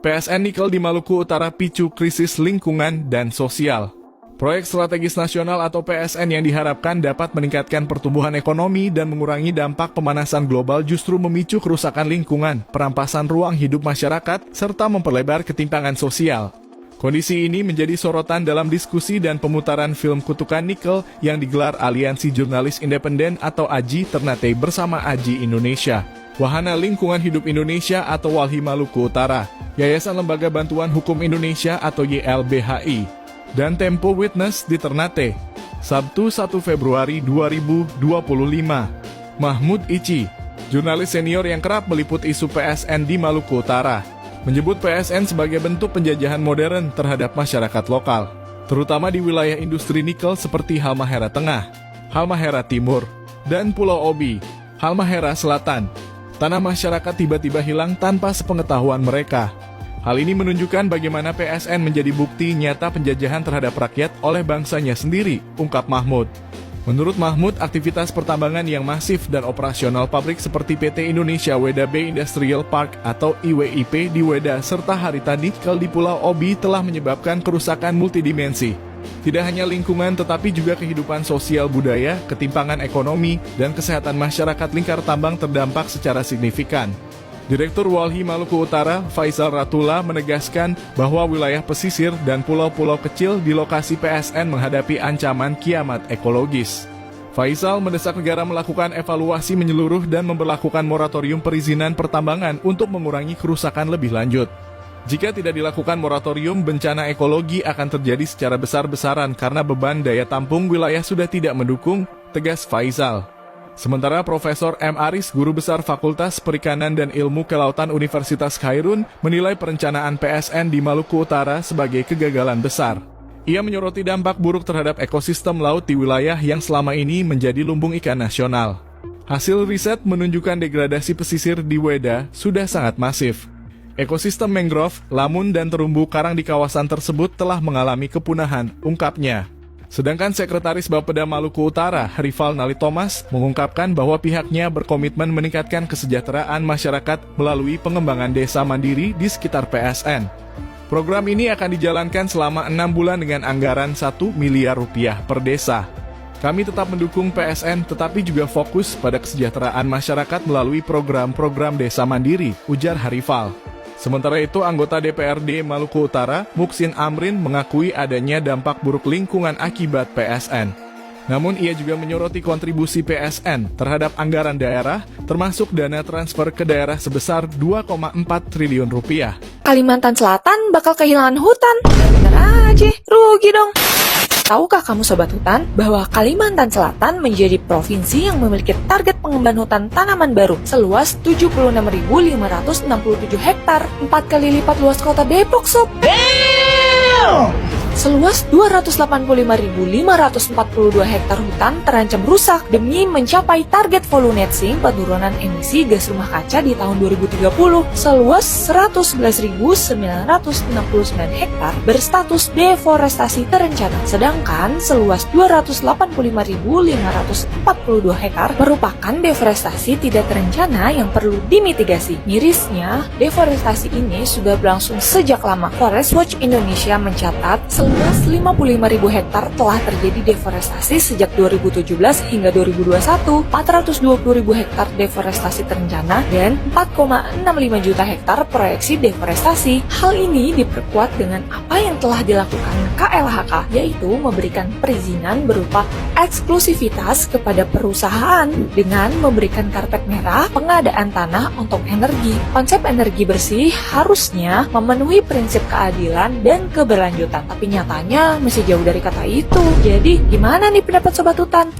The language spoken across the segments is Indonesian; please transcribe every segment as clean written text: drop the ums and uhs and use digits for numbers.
PSN Nikel di Maluku Utara picu krisis lingkungan dan sosial. Proyek Strategis Nasional atau PSN yang diharapkan dapat meningkatkan pertumbuhan ekonomi dan mengurangi dampak pemanasan global justru memicu kerusakan lingkungan, perampasan ruang hidup masyarakat, serta memperlebar ketimpangan sosial. Kondisi ini menjadi sorotan dalam diskusi dan pemutaran film Kutukan Nikel yang digelar Aliansi Jurnalis Independen atau AJI Ternate bersama AJI Indonesia, Wahana Lingkungan Hidup Indonesia atau WALHI Maluku Utara, Yayasan Lembaga Bantuan Hukum Indonesia atau YLBHI, dan Tempo Witness di Ternate, Sabtu 1 Februari 2025. Mahmud Ici, jurnalis senior yang kerap meliput isu PSN di Maluku Utara, menyebut PSN sebagai bentuk penjajahan modern terhadap masyarakat lokal, terutama di wilayah industri nikel seperti Halmahera Tengah, Halmahera Timur, dan Pulau Obi, Halmahera Selatan. Tanah masyarakat tiba-tiba hilang tanpa sepengetahuan mereka. Hal ini menunjukkan bagaimana PSN menjadi bukti nyata penjajahan terhadap rakyat oleh bangsanya sendiri, ungkap Mahmud. Menurut Mahmud, aktivitas pertambangan yang masif dan operasional pabrik seperti PT Indonesia Weda Bay Industrial Park atau IWIP di Weda serta Harita Nikel di Pulau Obi telah menyebabkan kerusakan multidimensi. Tidak hanya lingkungan tetapi juga kehidupan sosial budaya, ketimpangan ekonomi, dan kesehatan masyarakat lingkar tambang terdampak secara signifikan. Direktur WALHI Maluku Utara, Faisal Ratula, menegaskan bahwa wilayah pesisir dan pulau-pulau kecil di lokasi PSN menghadapi ancaman kiamat ekologis. Faisal mendesak negara melakukan evaluasi menyeluruh dan memberlakukan moratorium perizinan pertambangan untuk mengurangi kerusakan lebih lanjut. Jika tidak dilakukan moratorium, bencana ekologi akan terjadi secara besar-besaran karena beban daya tampung wilayah sudah tidak mendukung, tegas Faisal. Sementara Profesor M. Aris, Guru Besar Fakultas Perikanan dan Ilmu Kelautan Universitas Khairun, menilai perencanaan PSN di Maluku Utara sebagai kegagalan besar. Ia menyoroti dampak buruk terhadap ekosistem laut di wilayah yang selama ini menjadi lumbung ikan nasional. Hasil riset menunjukkan degradasi pesisir di Weda sudah sangat masif. Ekosistem mangrove, lamun, dan terumbu karang di kawasan tersebut telah mengalami kepunahan, ungkapnya. Sedangkan Sekretaris Bapeda Maluku Utara, Rival Nali Thomas, mengungkapkan bahwa pihaknya berkomitmen meningkatkan kesejahteraan masyarakat melalui pengembangan desa mandiri di sekitar PSN. Program ini akan dijalankan selama 6 bulan dengan anggaran 1 miliar rupiah per desa. Kami tetap mendukung PSN tetapi juga fokus pada kesejahteraan masyarakat melalui program-program desa mandiri, ujar Rival. Sementara itu, anggota DPRD Maluku Utara, Muksin Amrin, mengakui adanya dampak buruk lingkungan akibat PSN. Namun, ia juga menyoroti kontribusi PSN terhadap anggaran daerah, termasuk dana transfer ke daerah sebesar 2,4 triliun rupiah. Kalimantan Selatan bakal kehilangan hutan. Bener aja, rugi dong. Tahukah kamu Sobat Hutan, bahwa Kalimantan Selatan menjadi provinsi yang memiliki target pengembangan hutan tanaman baru seluas 76.567 hektar, 4 kali lipat luas kota Depok, Sob. Seluas 285.542 hektar hutan terancam rusak demi mencapai target volumetric penurunan emisi gas rumah kaca di tahun 2030. Seluas 111.969 hektar berstatus deforestasi terencana, sedangkan seluas 285.542 hektar merupakan deforestasi tidak terencana yang perlu dimitigasi. Mirisnya, deforestasi ini sudah berlangsung sejak lama. Forest Watch Indonesia mencatat seluas 55.000 hektar telah terjadi deforestasi sejak 2017 hingga 2021, 420.000 hektar deforestasi terencana, dan 4,65 juta hektar proyeksi deforestasi. Hal ini diperkuat dengan apa yang telah dilakukan KLHK, yaitu memberikan perizinan berupa eksklusivitas kepada perusahaan dengan memberikan karpet merah pengadaan tanah untuk energi. Konsep energi bersih harusnya memenuhi prinsip keadilan dan keberlanjutan, tapi nyatanya masih jauh dari kata itu. Jadi, gimana nih pendapat Sobat Hutan?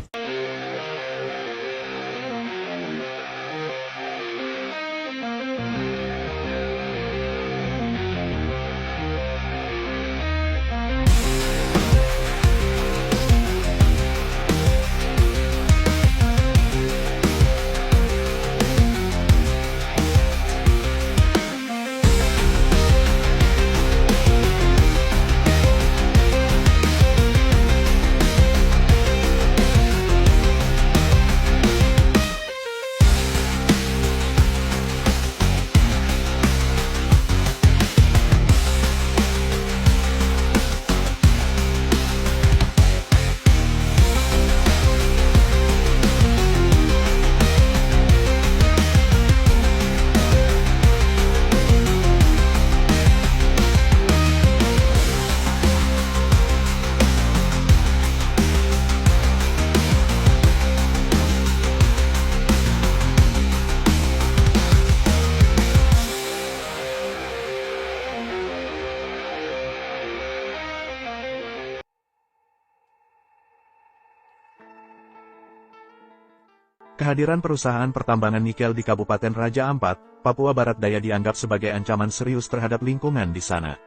Kehadiran perusahaan pertambangan nikel di Kabupaten Raja Ampat, Papua Barat Daya dianggap sebagai ancaman serius terhadap lingkungan di sana.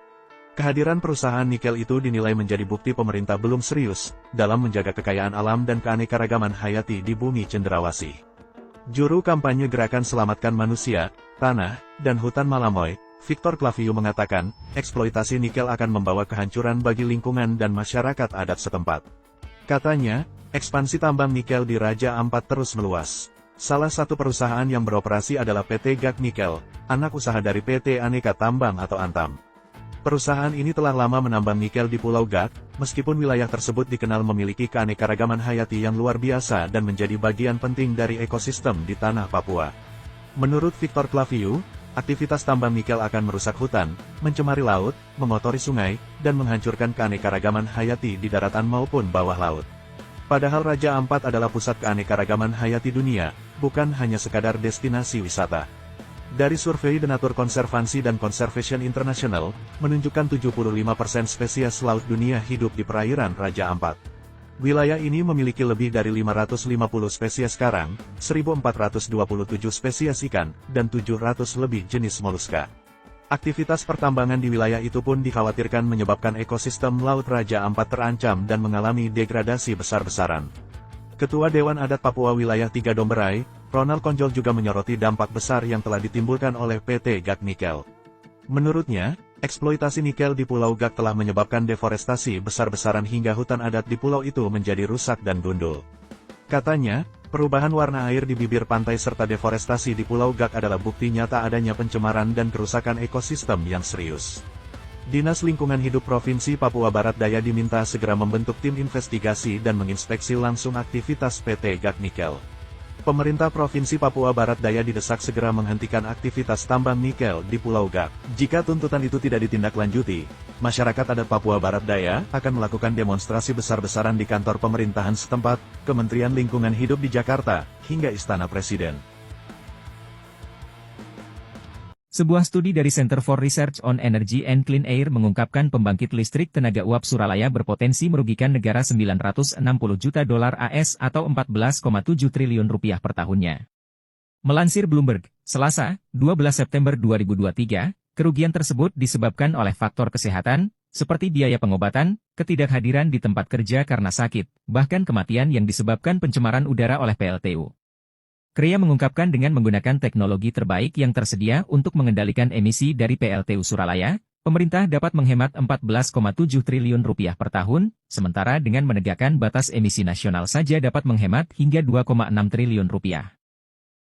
Kehadiran perusahaan nikel itu dinilai menjadi bukti pemerintah belum serius dalam menjaga kekayaan alam dan keanekaragaman hayati di bumi cenderawasih. Juru kampanye Gerakan Selamatkan Manusia, Tanah, dan Hutan Malamoy, Victor Claviu mengatakan, eksploitasi nikel akan membawa kehancuran bagi lingkungan dan masyarakat adat setempat. Katanya, ekspansi tambang nikel di Raja Ampat terus meluas. Salah satu perusahaan yang beroperasi adalah PT GAK Nikel, anak usaha dari PT Aneka Tambang atau Antam. Perusahaan ini telah lama menambang nikel di Pulau GAK, meskipun wilayah tersebut dikenal memiliki keanekaragaman hayati yang luar biasa dan menjadi bagian penting dari ekosistem di tanah Papua. Menurut Victor Claviu, aktivitas tambang nikel akan merusak hutan, mencemari laut, mengotori sungai, dan menghancurkan keanekaragaman hayati di daratan maupun bawah laut. Padahal Raja Ampat adalah pusat keanekaragaman hayati dunia, bukan hanya sekadar destinasi wisata. Dari survei Denatur Konservansi dan Conservation International, menunjukkan 75% spesies laut dunia hidup di perairan Raja Ampat. Wilayah ini memiliki lebih dari 550 spesies karang, 1.427 spesies ikan, dan 700 lebih jenis moluska. Aktivitas pertambangan di wilayah itu pun dikhawatirkan menyebabkan ekosistem Laut Raja Ampat terancam dan mengalami degradasi besar-besaran. Ketua Dewan Adat Papua Wilayah 3 Domberai, Ronald Konjol juga menyoroti dampak besar yang telah ditimbulkan oleh PT GAK Nikel. Menurutnya, eksploitasi nikel di Pulau GAK telah menyebabkan deforestasi besar-besaran hingga hutan adat di pulau itu menjadi rusak dan gundul. Katanya, perubahan warna air di bibir pantai serta deforestasi di Pulau GAK adalah bukti nyata adanya pencemaran dan kerusakan ekosistem yang serius. Dinas Lingkungan Hidup Provinsi Papua Barat Daya diminta segera membentuk tim investigasi dan menginspeksi langsung aktivitas PT GAK Nikel. Pemerintah Provinsi Papua Barat Daya didesak segera menghentikan aktivitas tambang nikel di Pulau GAK. Jika tuntutan itu tidak ditindaklanjuti, masyarakat adat Papua Barat Daya akan melakukan demonstrasi besar-besaran di kantor pemerintahan setempat, Kementerian Lingkungan Hidup di Jakarta, hingga Istana Presiden. Sebuah studi dari Center for Research on Energy and Clean Air mengungkapkan pembangkit listrik tenaga uap Suralaya berpotensi merugikan negara 960 juta dolar AS atau 14,7 triliun rupiah per tahunnya. Melansir Bloomberg, Selasa, 12 September 2023, kerugian tersebut disebabkan oleh faktor kesehatan, seperti biaya pengobatan, ketidakhadiran di tempat kerja karena sakit, bahkan kematian yang disebabkan pencemaran udara oleh PLTU. Krea mengungkapkan dengan menggunakan teknologi terbaik yang tersedia untuk mengendalikan emisi dari PLTU Suralaya, pemerintah dapat menghemat 14,7 triliun rupiah per tahun, sementara dengan menegakkan batas emisi nasional saja dapat menghemat hingga 2,6 triliun rupiah.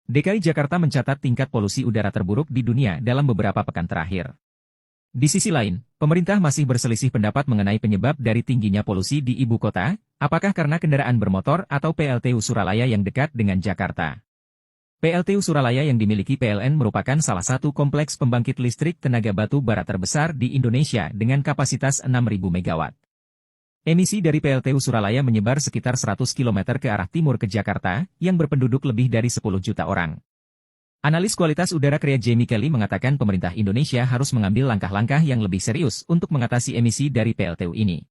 DKI Jakarta mencatat tingkat polusi udara terburuk di dunia dalam beberapa pekan terakhir. Di sisi lain, pemerintah masih berselisih pendapat mengenai penyebab dari tingginya polusi di ibu kota, apakah karena kendaraan bermotor atau PLTU Suralaya yang dekat dengan Jakarta. PLTU Suralaya yang dimiliki PLN merupakan salah satu kompleks pembangkit listrik tenaga batu bara terbesar di Indonesia dengan kapasitas 6.000 MW. Emisi dari PLTU Suralaya menyebar sekitar 100 km ke arah timur ke Jakarta, yang berpenduduk lebih dari 10 juta orang. Analis kualitas udara Krea Jamie Kelly mengatakan pemerintah Indonesia harus mengambil langkah-langkah yang lebih serius untuk mengatasi emisi dari PLTU ini.